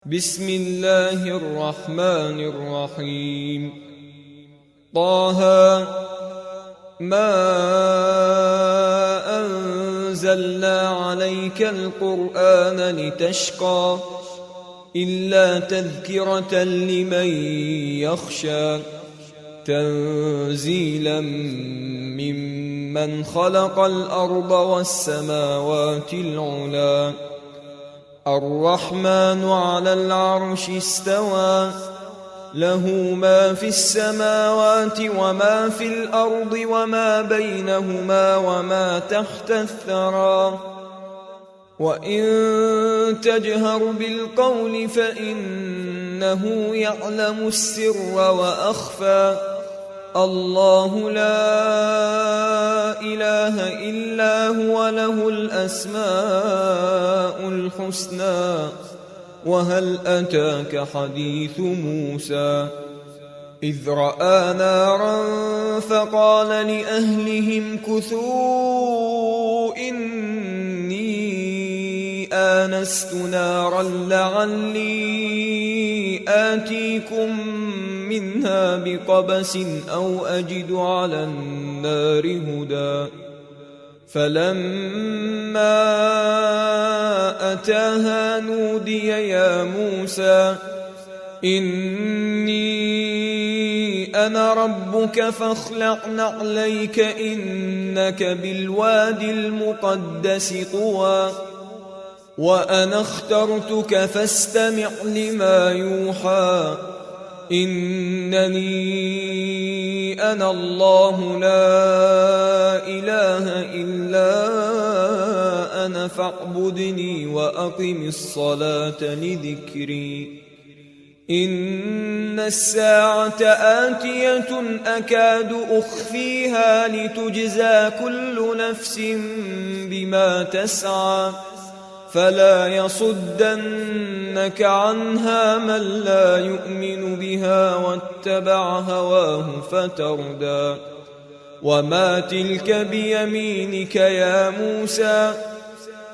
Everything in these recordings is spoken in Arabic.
بسم الله الرحمن الرحيم. طه ما أنزلنا عليك القرآن لتشقى إلا تذكرة لمن يخشى تنزيلا ممن خلق الأرض والسماوات العلى الرحمن على العرش استوى له ما في السماوات وما في الأرض وما بينهما وما تحت الثرى وإن تجهر بالقول فإنه يعلم السر وأخفى الله لا إله إلا هو له الأسماء الحسنى وهل أتاك حديث موسى إذ رأى نارا فقال لأهلهم كثوا إني آنست نارا لعلي آتيكم منها بقبس أو أجد على النار هدى فلما أتاها نودي يا موسى إني أنا ربك فاخلع نعليك إنك بالوادي المقدس طوى وأنا اخترتك فاستمع لما يوحى إنني أنا الله لا إله إلا أنا فاعبدني وأقم الصلاة لذكري إن الساعة آتية أكاد أخفيها لتجزى كل نفس بما تسعى فلا يصدنك عنها من لا يؤمن بها واتبع هواه فتردى وما تلك بيمينك يا موسى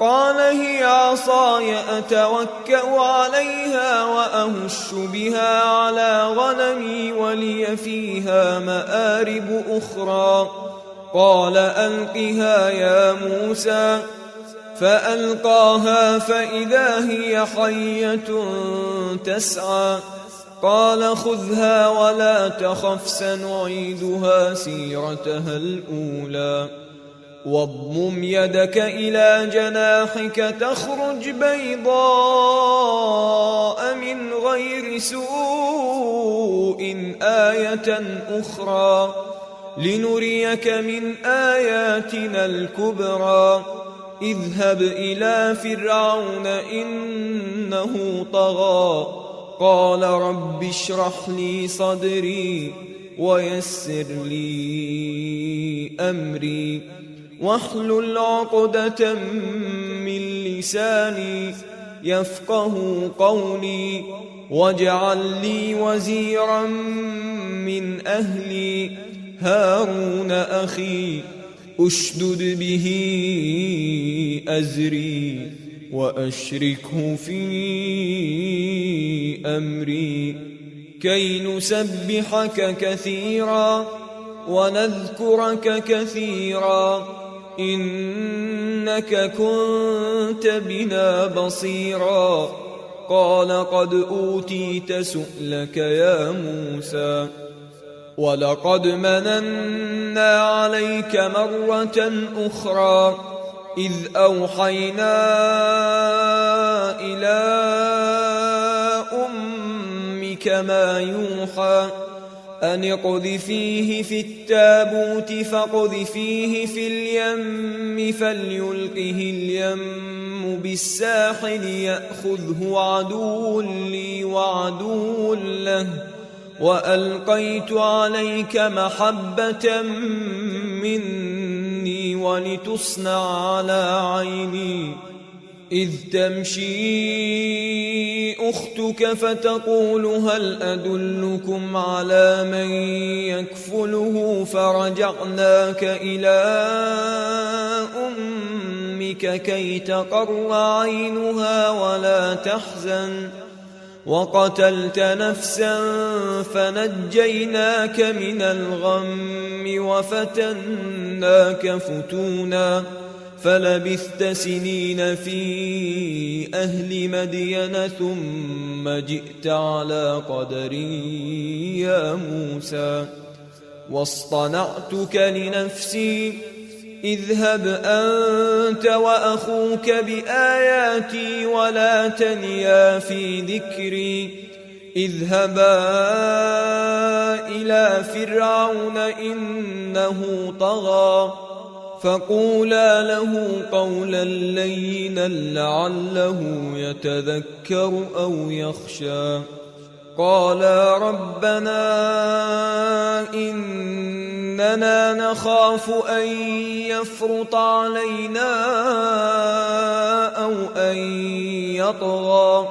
قال هي عصاي أتوكأ عليها وأهش بها على غنمي ولي فيها مآرب أخرى قال ألقها يا موسى فألقاها فإذا هي حية تسعى قال خذها ولا تخف سنعيدها سيرتها الأولى واضمم يدك إلى جناحك تخرج بيضاء من غير سوء آية أخرى لنريك من آياتنا الكبرى اذهب إلى فرعون إنه طغى قال رب اشرح لي صدري ويسر لي أمري واحلل عقدة من لساني يفقه قولي واجعل لي وزيرا من أهلي هارون أخي أشدد به أزري وأشركه في أمري كي نسبحك كثيرا ونذكرك كثيرا إنك كنت بنا بصيرا قال قد أوتيت سؤلك يا موسى ولقد مننا عليك مرة أخرى إذ أوحينا إلى أمك ما يوحى أن اقذفيه في التابوت فاقذفيه في اليم فليلقه اليم بالساحل يأخذه عدو لي وعدو له وألقيت عليك محبة مني ولتصنع على عيني إذ تمشي أختك فتقول هل أدلكم على من يكفله فرجعناك إلى أمك كي تقر عينها ولا تحزن وقتلت نفسا فنجيناك من الغم وفتناك فتونا فلبثت سنين في أهل مدين ثم جئت على قدر يا موسى واصطنعتك لنفسي اذهب أنت وأخوك بآياتي ولا تنيا في ذكري اذهبا إلى فرعون إنه طغى فقولا له قولا لينا لعله يتذكر أو يخشى قالا ربنا إننا نخاف أن يفرط علينا أو أن يطغى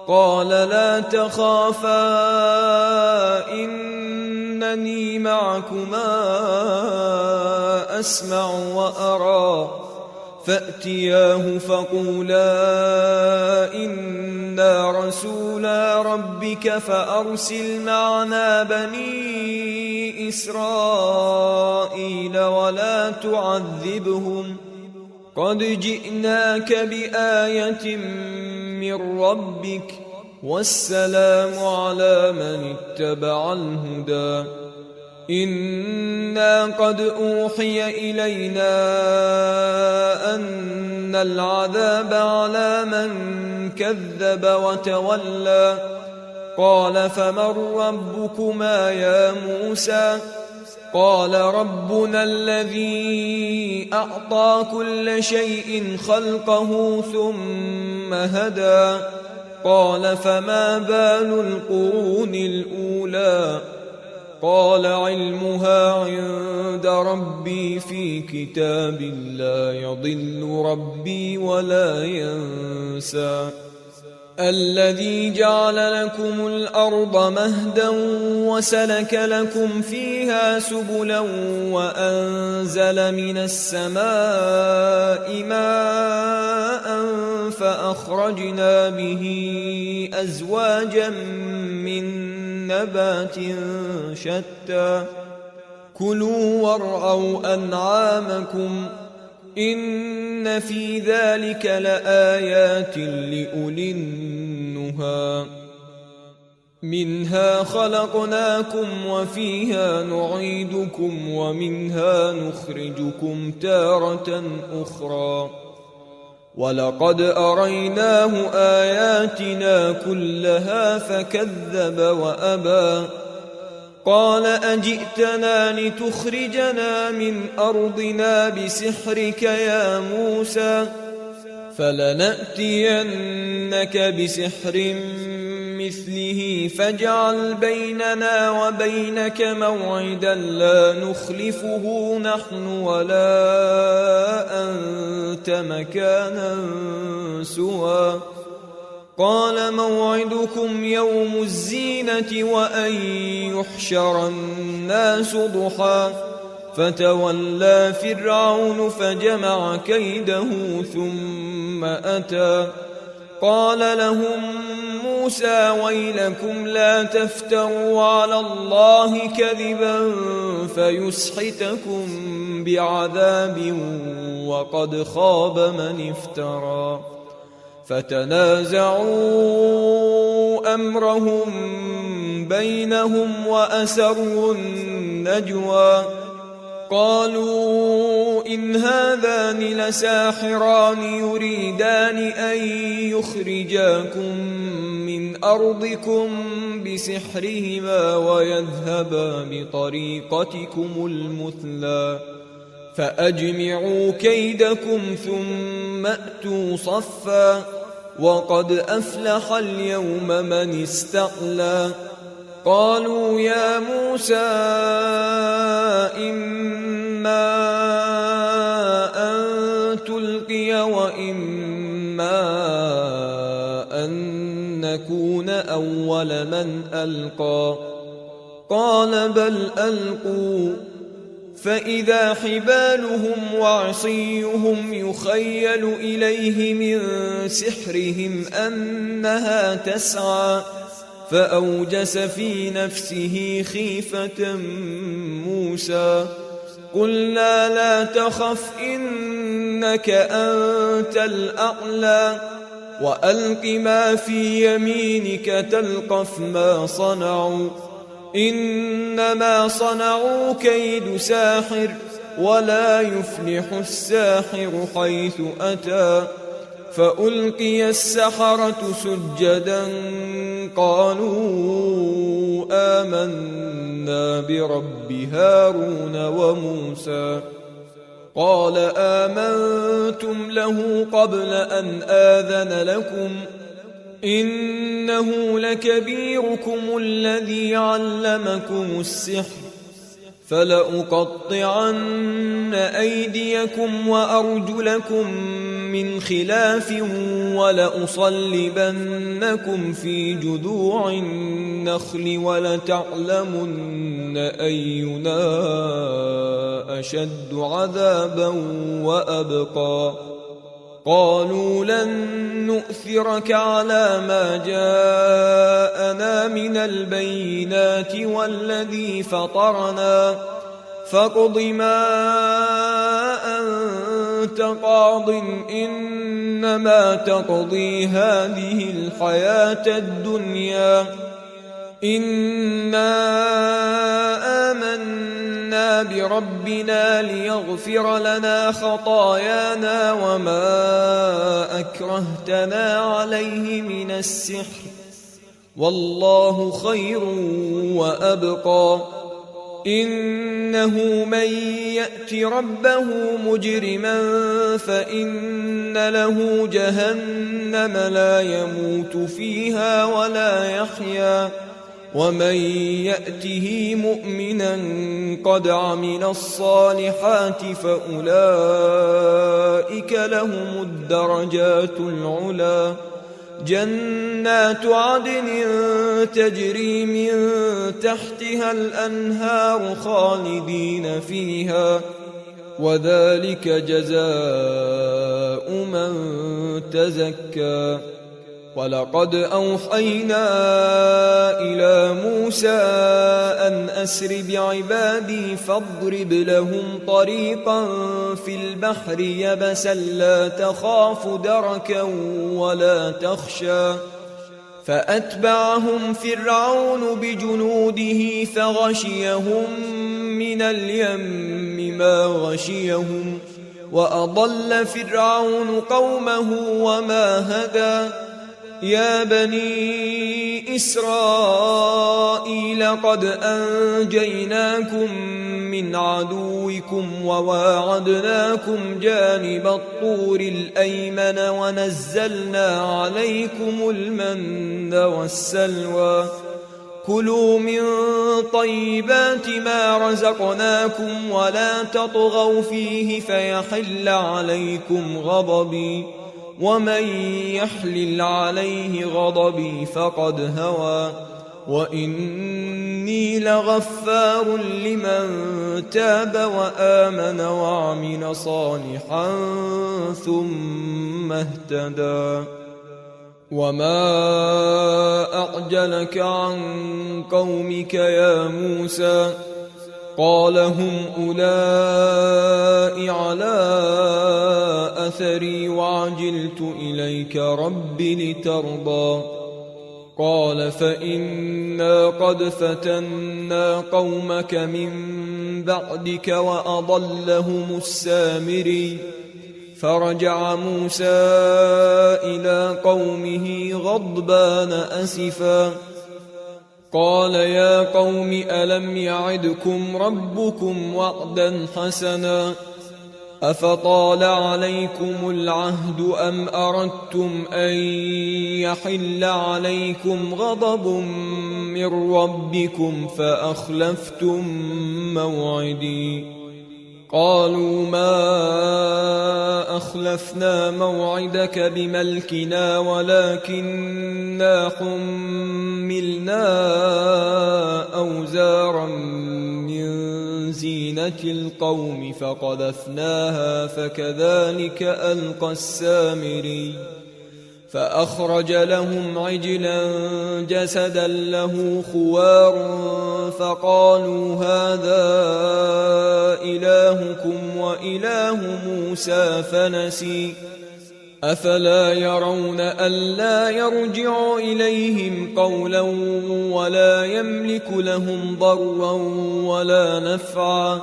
قال لا تخافا إنني معكما أسمع وأرى فأتياه فقولا إنا رسولا ربك فأرسل معنا بني إسرائيل ولا تعذبهم قد جئناك بآية من ربك والسلام على من اتبع الهدى إنا قد أوحي إلينا أن العذاب على من كذب وتولى قال فمن ربكما يا موسى قال ربنا الذي أعطى كل شيء خلقه ثم هدى قال فما بال القرون الأولى قال علمها عند ربي في كتاب لا يضل ربي ولا ينسى الذي جعل لكم الأرض مهدا وسلك لكم فيها سبلا وأنزل من السماء ماء فأخرجنا به أزواجا من نبات شتى كلوا وارعوا أنعامكم إن في ذلك لآيات لأولي النهى منها خلقناكم وفيها نعيدكم ومنها نخرجكم تارة أخرى ولقد أريناه آياتنا كلها فكذب وأبى قال أجئتنا لتخرجنا من أرضنا بسحرك يا موسى فلنأتينك بسحر مثله فاجعل بيننا وبينك موعدا لا نخلفه نحن ولا أنت مكانا سوى قال موعدكم يوم الزينة وأن يحشر الناس ضحى فتولى فرعون فجمع كيده ثم أتى قال لهم موسى ويلكم لا تفتروا على الله كذبا فيسحتكم بعذاب وقد خاب من افترى فتنازعوا أمرهم بينهم وأسروا النجوى قالوا إن هذان لساحران يريدان أن يخرجاكم من أرضكم بسحرهما ويذهبا بطريقتكم المثلى فأجمعوا كيدكم ثم أتوا صفا وقد أفلح اليوم من استعلى قالوا يا موسى إما أن تلقي وإما أن نكون أول من ألقى قال بل ألقوا فإذا حبالهم وعصيهم يخيل إليه من سحرهم أنها تسعى فأوجس في نفسه خيفة موسى قلنا لا تخف إنك أنت الأعلى وألق ما في يمينك تلقف ما صنعوا إنما صنعوا كيد ساحر ولا يفلح الساحر حيث أتى فألقي السحرة سجدا قالوا آمنا برب هارون وموسى قال آمنتم له قبل أن آذن لكم إنه لكبيركم الذي علمكم السحر فلأقطعن أيديكم وأرجلكم من خلاف ولأصلبنكم في جذوع النخل ولتعلمن أينا أشد عذابا وأبقى قالوا لن نؤثرك على ما جاءنا من البينات والذي فطرنا فاقض ما أنت قاض إنما تقضي هذه الحياة الدنيا إنا آمنا بربنا ليغفر لنا خطايانا وما أكرهتنا عليه من السحر والله خير وأبقى إنه من يأت ربه مجرما فإن له جهنم لا يموت فيها ولا يحيا ومن يأته مؤمنا قد عمل الصالحات فأولئك لهم الدرجات العلى جنات عدن تجري من تحتها الأنهار خالدين فيها وذلك جزاء من تزكى ولقد أوحينا إلى موسى أن أسر بعبادي فاضرب لهم طريقا في البحر يبسا لا تخاف دركا ولا تخشى فأتبعهم فرعون بجنوده فغشيهم من اليم ما غشيهم وأضل فرعون قومه وما هدى يا بني إسرائيل قد أنجيناكم من عدوكم وواعدناكم جانب الطور الأيمن ونزلنا عليكم المن والسلوى كلوا من طيبات ما رزقناكم ولا تطغوا فيه فيحل عليكم غضبي ومن يحلل عليه غضبي فقد هوى وإني لغفار لمن تاب وآمن وعمل صالحا ثم اهتدى وما أعجلك عن قومك يا موسى قال هم أولئك على أثري وعجلت إليك رب لترضى قال فإنا قد فتنا قومك من بعدك وأضلهم السامري فرجع موسى إلى قومه غضبان أسفا قال يا قوم ألم يعدكم ربكم وعدا حسنا أفطال عليكم العهد أم أردتم أن يحل عليكم غضب من ربكم فأخلفتم موعدي قالوا ما أخلفنا موعدك بملكنا ولكننا حملنا أوزارا من زينة زينة القوم فقذفناها فكذلك ألقى السامري فأخرج لهم عجلا جسدا له خوار فقالوا هذا إلهكم وإله موسى فنسي أفلا يرون ألا يرجع إليهم قولا ولا يملك لهم ضرا ولا نفعا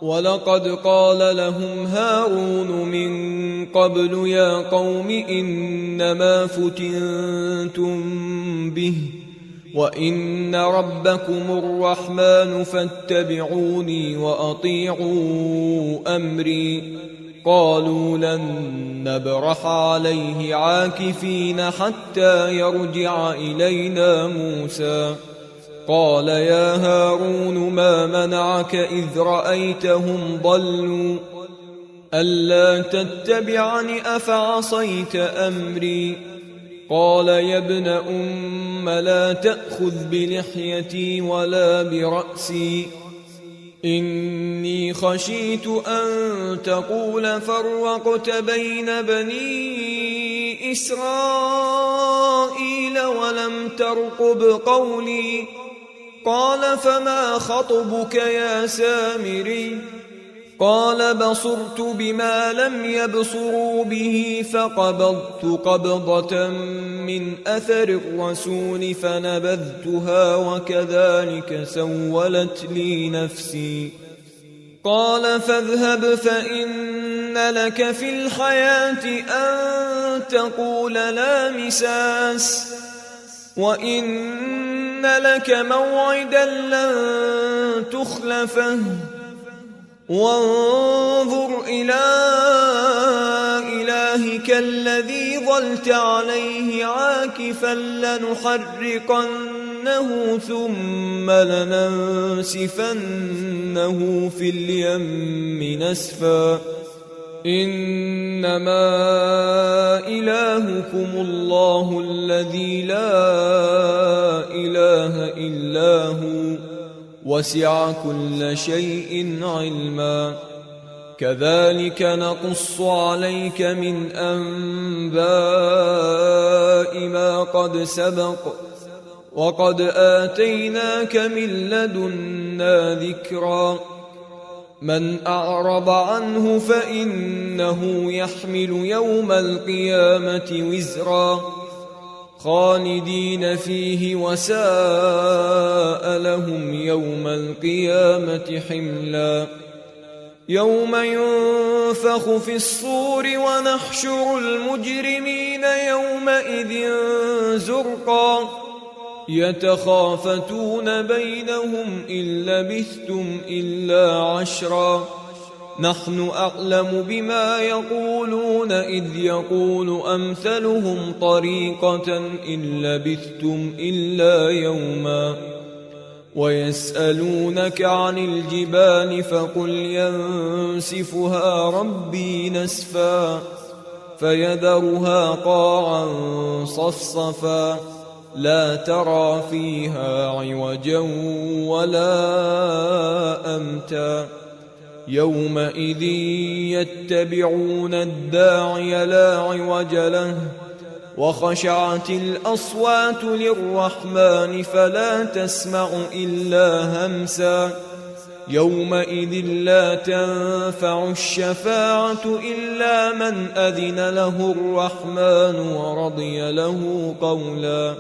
ولقد قال لهم هارون من قبل يا قوم إنما فتنتم به وإن ربكم الرحمن فاتبعوني وأطيعوا أمري قالوا لن نبرح عليه عاكفين حتى يرجع إلينا موسى قال يا هارون ما منعك إذ رأيتهم ضلوا ألا تتبعني أفعصيت أمري قال يا ابن أم لا تأخذ بلحيتي ولا برأسي إني خشيت أن تقول فرقت بين بني إسرائيل ولم ترقب قولي قال فما خطبك يا سامري قال بصرت بما لم يبصروا به فقبضت قبضة من أثر الرسول فنبذتها وكذلك سولت لي نفسي قال فاذهب فإن لك في الحياة أن تقول لا مساس وإن لك موعدا لن تخلفه وانظر إلى إلهك الذي ظلت عليه عاكفا لنحرقنه ثم لننسفنه في اليم نسفا إنما إلهكم الله الذي لا إله إلا هو وسع كل شيء علما كذلك نقص عليك من أنباء ما قد سبق وقد آتيناك من لدنا ذكرا من أعرض عنه فإنه يحمل يوم القيامة وزرا خالدين فيه وساء لهم يوم القيامة حملا يوم ينفخ في الصور ونحشر المجرمين يومئذ زرقا يتخافتون بينهم إن لبثتم إلا عشرا نحن أعلم بما يقولون إذ يقول أمثلهم طريقة إن لبثتم إلا يوما ويسألونك عن الجبال فقل ينسفها ربي نسفا فيذرها قاعا صفصفا لا ترى فيها عوجا ولا أمتا يومئذ يتبعون الداعي لا عوج له وخشعت الأصوات للرحمن فلا تسمع إلا همسا يومئذ لا تنفع الشفاعة إلا من أذن له الرحمن ورضي له قولا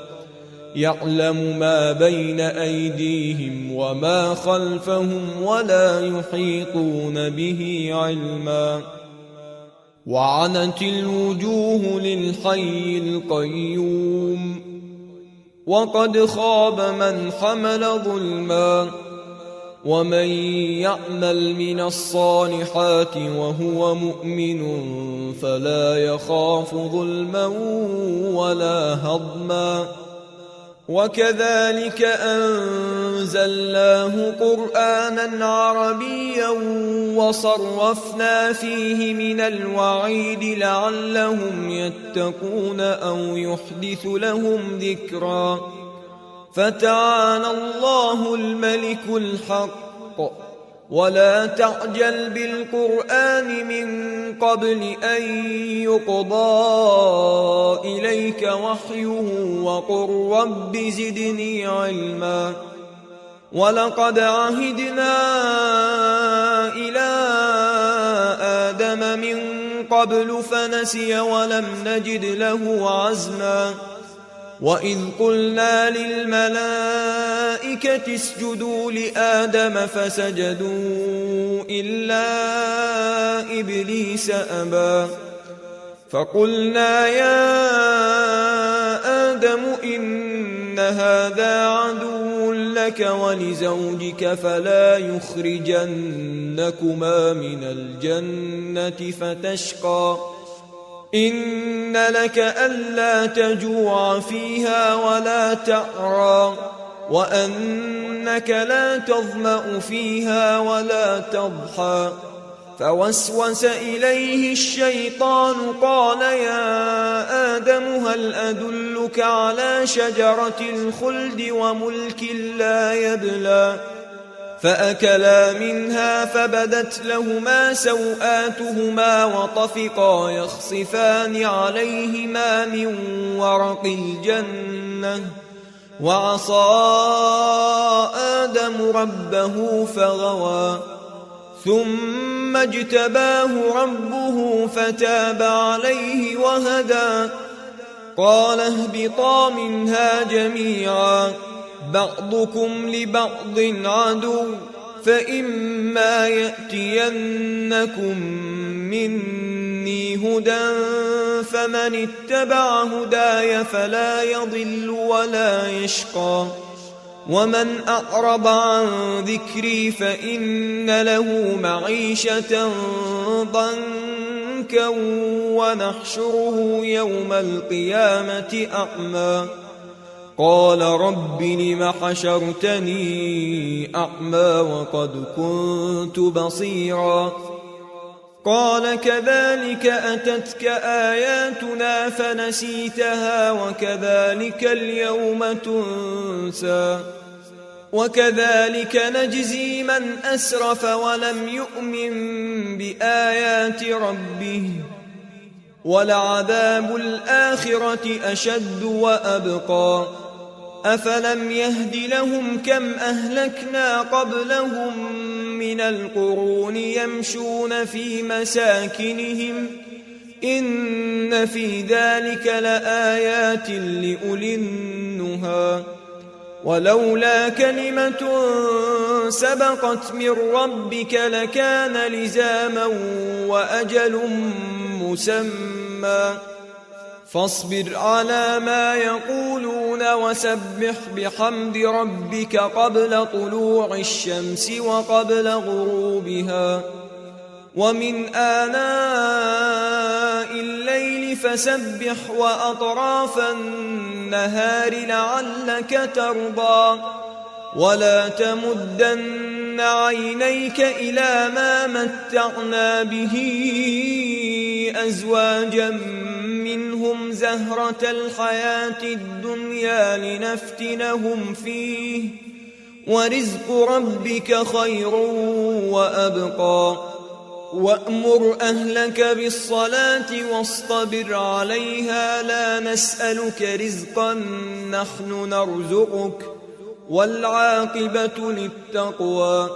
يعلم ما بين أيديهم وما خلفهم ولا يحيطون به علما وعنت الوجوه للحي القيوم وقد خاب من حمل ظلما ومن يعمل من الصالحات وهو مؤمن فلا يخاف ظلما ولا هضما وكذلك أنزلناه قرآنا عربيا وصرفنا فيه من الوعيد لعلهم يتقون أو يحدث لهم ذكرا فتعالى الله الملك الحق ولا تعجل بالقرآن من قبل أن يقضى إليك وحيه وقل رب زدني علما ولقد عهدنا إلى آدم من قبل فنسي ولم نجد له عزما وإذ قلنا للملائكة اسجدوا لآدم فسجدوا إلا إبليس أبى فقلنا يا آدم إن هذا عدو لك ولزوجك فلا يخرجنكما من الجنة فتشقى إن لك ألا تجوع فيها ولا تعرى وأنك لا تظمأ فيها ولا تضحى فوسوس إليه الشيطان قال يا آدم هل أدلك على شجرة الخلد وملك لا يبلى فأكلا منها فبدت لهما سوآتهما وطفقا يخصفان عليهما من ورق الجنة وعصى آدم ربه فغوى ثم اجتباه ربه فتاب عليه وهدى قال اهبطا منها جميعا بعضكم لبعض عدو فإما يأتينكم مني هدى فمن اتبع هداي فلا يضل ولا يشقى ومن أعرض عن ذكري فإن له معيشة ضنكا ونحشره يوم القيامة أعمى قال رب لم حشرتني أعمى وقد كنت بصيرا قال كذلك أتتك آياتنا فنسيتها وكذلك اليوم تنسى وكذلك نجزي من أسرف ولم يؤمن بآيات ربه ولعذاب الآخرة أشد وأبقى أفلم يهد لهم كم أهلكنا قبلهم من القرون يمشون في مساكنهم إن في ذلك لآيات لأولي النهى ولولا كلمة سبقت من ربك لكان لزاما وأجل مسمى فاصبر على ما يقولون وسبح بحمد ربك قبل طلوع الشمس وقبل غروبها ومن آناء الليل فسبح وأطراف النهار لعلك ترضى ولا تمدن عينيك إلى ما متعنا به أزواجا منهم زهرة الحياة الدنيا لنفتنهم فيه ورزق ربك خير وأبقى وأمر أهلك بالصلاة واصطبر عليها لا نسألك رزقا نحن نرزقك والعاقبة للتقوى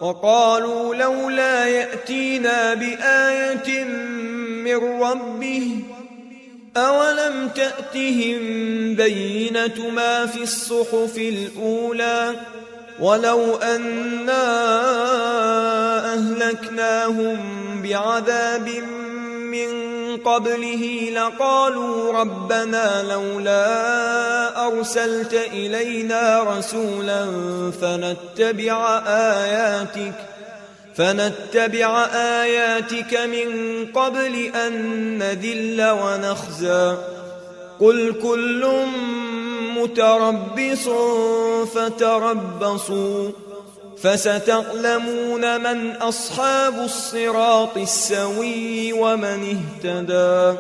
وقالوا لولا يأتينا بآية من ربه أولم تأتهم بينة ما في الصحف الأولى ولو أنا أهلكناهم بعذاب من قبله لقالوا ربنا لولا أرسلت إلينا رسولا فنتبع آياتك من قبل أن نذل ونخزى قل كل متربص فتربصوا فستعلمون من أصحاب الصراط السوي ومن اهتدى